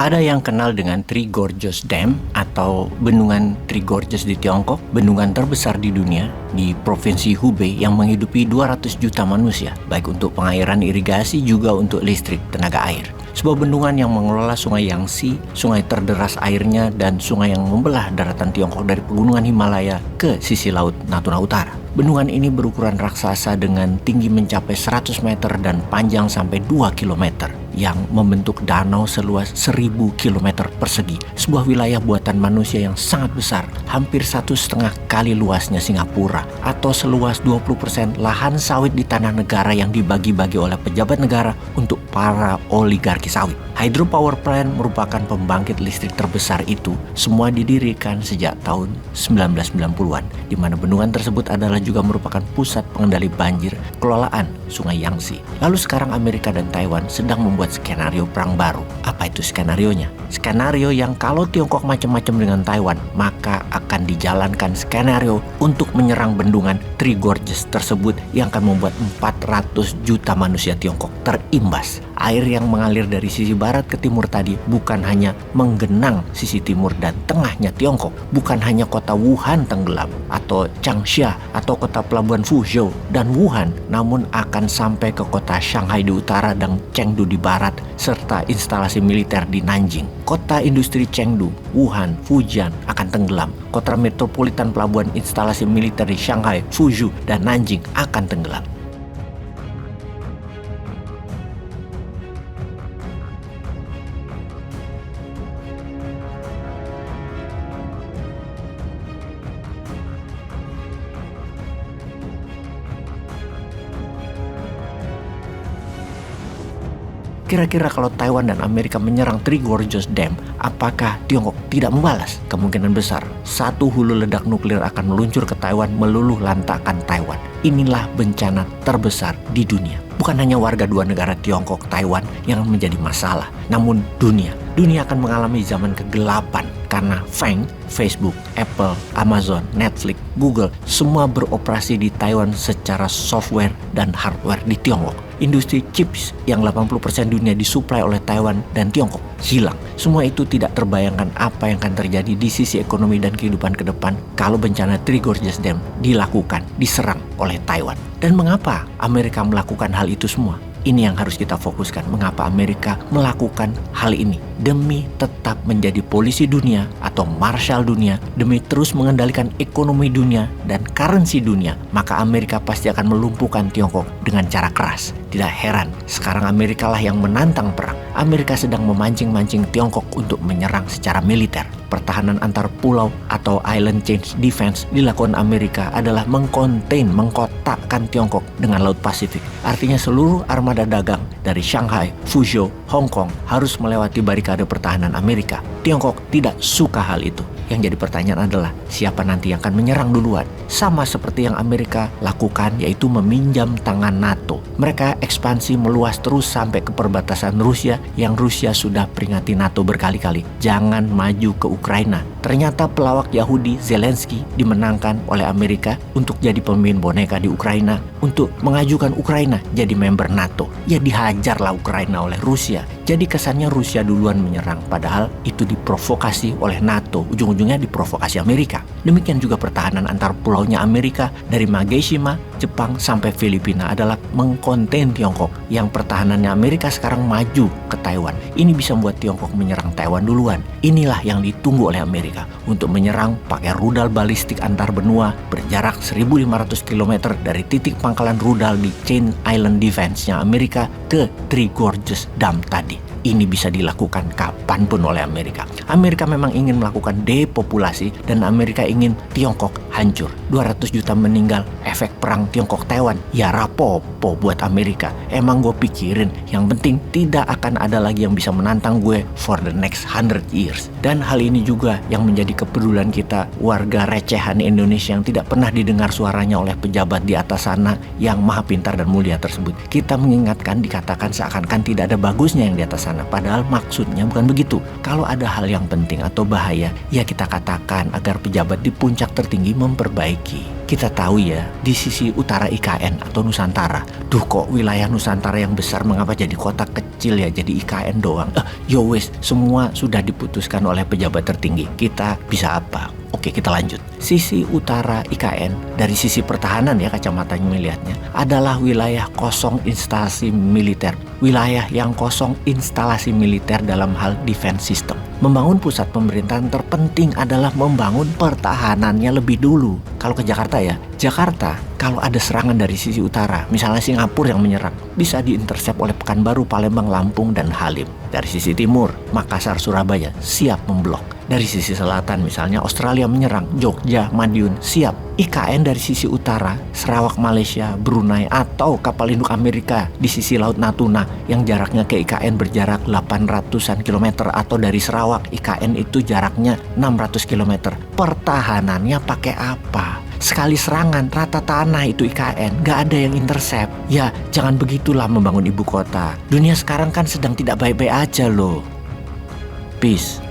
Ada yang kenal dengan Three Gorges Dam atau Bendungan Three Gorges di Tiongkok, bendungan terbesar di dunia di Provinsi Hubei yang menghidupi 200 juta manusia, baik untuk pengairan irigasi juga untuk listrik tenaga air. Sebuah bendungan yang mengelola sungai Yangtze, sungai terderas airnya dan sungai yang membelah daratan Tiongkok dari pegunungan Himalaya ke sisi laut Natuna Utara. Bendungan ini berukuran raksasa dengan tinggi mencapai 100 meter dan panjang sampai 2 kilometer yang membentuk danau seluas 1000 km persegi. Sebuah wilayah buatan manusia yang sangat besar, hampir 1,5 kali luasnya Singapura atau seluas 20% lahan sawit di tanah negara yang dibagi-bagi oleh pejabat negara untuk para oligarki sawit. Hydropower plant merupakan pembangkit listrik terbesar itu, semua didirikan sejak tahun 1990-an, di mana bendungan tersebut adalah juga merupakan pusat pengendali banjir kelolaan Sungai Yangtze. Lalu sekarang Amerika dan Taiwan sedang membuat skenario perang baru. Apa itu skenarionya? Skenario yang kalau Tiongkok macam-macam dengan Taiwan, maka akan dijalankan skenario untuk menyerang bendungan Three Gorges tersebut yang akan membuat 400 juta manusia Tiongkok terimbas. Air yang mengalir dari sisi barat ke timur tadi bukan hanya menggenang sisi timur dan tengahnya Tiongkok, bukan hanya kota Wuhan tenggelam atau Changsha atau kota pelabuhan Fuzhou dan Wuhan, namun akan sampai ke kota Shanghai di utara dan Chengdu di barat serta instalasi militer di Nanjing. Kota industri Chengdu, Wuhan, Fujian akan tenggelam. Kota metropolitan pelabuhan instalasi militer di Shanghai, Fuzhou dan Nanjing akan tenggelam. Kira-kira kalau Taiwan dan Amerika menyerang Three Gorges Dam, apakah Tiongkok tidak membalas? Kemungkinan besar, satu hulu ledak nuklir akan meluncur ke Taiwan meluluh lantakkan Taiwan. Inilah bencana terbesar di dunia. Bukan hanya warga dua negara Tiongkok, Taiwan yang menjadi masalah, namun dunia. Dunia akan mengalami zaman kegelapan karena FANG, Facebook, Apple, Amazon, Netflix, Google, semua beroperasi di Taiwan secara software dan hardware di Tiongkok. Industri chips yang 80% dunia disuplai oleh Taiwan dan Tiongkok hilang. Semua itu tidak terbayangkan apa yang akan terjadi di sisi ekonomi dan kehidupan ke depan kalau bencana Three Gorges Dam dilakukan, diserang oleh Taiwan. Dan mengapa Amerika melakukan hal itu semua? Ini yang harus kita fokuskan. Mengapa Amerika melakukan hal ini? Demi tetap menjadi polisi dunia atau marshal dunia, demi terus mengendalikan ekonomi dunia dan currency dunia, maka Amerika pasti akan melumpuhkan Tiongkok dengan cara keras. Tidak heran, sekarang Amerika lah yang menantang perang. Amerika sedang memancing-mancing Tiongkok untuk menyerang secara militer. Pertahanan antar pulau atau island chain defense dilakukan Amerika adalah mengkotakkan Tiongkok dengan Laut Pasifik. Artinya seluruh armada dagang dari Shanghai, Fuzhou, Hong Kong harus melewati barikade pertahanan Amerika. Tiongkok tidak suka hal itu. Yang jadi pertanyaan adalah siapa nanti yang akan menyerang duluan? Sama seperti yang Amerika lakukan, yaitu meminjam tangan NATO. Mereka ekspansi meluas terus sampai ke perbatasan Rusia yang Rusia sudah peringati NATO berkali-kali. Jangan maju ke Ukraina. Ternyata pelawak Yahudi Zelensky dimenangkan oleh Amerika untuk jadi pemimpin boneka di Ukraina untuk mengajukan Ukraina jadi member NATO. Ya dihajarlah Ukraina oleh Rusia. Jadi kesannya Rusia duluan menyerang, padahal itu diprovokasi oleh NATO. Ujung-ujungnya diprovokasi Amerika. Demikian juga pertahanan antar pulaunya Amerika dari Mageshima, Jepang sampai Filipina adalah mengkonten Tiongkok yang pertahanannya Amerika sekarang maju ke Taiwan. Ini bisa membuat Tiongkok menyerang Taiwan duluan. Inilah yang ditunggu oleh Amerika untuk menyerang pakai rudal balistik antar benua berjarak 1.500 km dari titik pangkalan rudal di Chain Island Defense-nya Amerika ke Three Gorges Dam tadi. Ini bisa dilakukan kapanpun oleh Amerika. Amerika memang ingin melakukan depopulasi dan Amerika ingin Tiongkok hancur. 200 juta meninggal, efek perang Tiongkok-Taiwan. Ya rapopo buat Amerika. Emang gue pikirin, yang penting tidak akan ada lagi yang bisa menantang gue for the next 100 years. Dan hal ini juga yang menjadi kepedulian kita, warga recehan Indonesia yang tidak pernah didengar suaranya oleh pejabat di atas sana yang maha pintar dan mulia tersebut. Kita mengingatkan, dikatakan seakan-akan tidak ada bagusnya yang di atas sana. sana. Padahal maksudnya bukan begitu. Kalau ada hal yang penting atau bahaya, ya kita katakan agar pejabat di puncak tertinggi memperbaiki. Kita tahu ya, di sisi utara IKN atau Nusantara. Duh, kok wilayah Nusantara yang besar mengapa jadi kota kecil ya, jadi IKN doang. Yowes, semua sudah diputuskan oleh pejabat tertinggi. Kita bisa apa? Oke, kita lanjut. Sisi utara IKN, dari sisi pertahanan ya kacamatanya melihatnya, adalah wilayah kosong instalasi militer. Wilayah yang kosong instalasi militer dalam hal defense system. Membangun pusat pemerintahan terpenting adalah membangun pertahanannya lebih dulu. Kalau ke Jakarta ya, Jakarta kalau ada serangan dari sisi utara, misalnya Singapura yang menyerang, bisa diintersep oleh Pekanbaru, Palembang, Lampung, dan Halim. Dari sisi timur, Makassar, Surabaya siap memblok. Dari sisi selatan misalnya Australia menyerang, Jogja, Madiun siap. IKN dari sisi utara, Sarawak Malaysia, Brunei, atau kapal induk Amerika di sisi Laut Natuna yang jaraknya ke IKN berjarak 800-an kilometer, atau dari Sarawak IKN itu jaraknya 600 kilometer. Pertahanannya pakai apa? Sekali serangan rata tanah itu IKN, gak ada yang intercept. Ya jangan begitulah membangun ibu kota. Dunia sekarang kan sedang tidak baik-baik aja loh. Peace.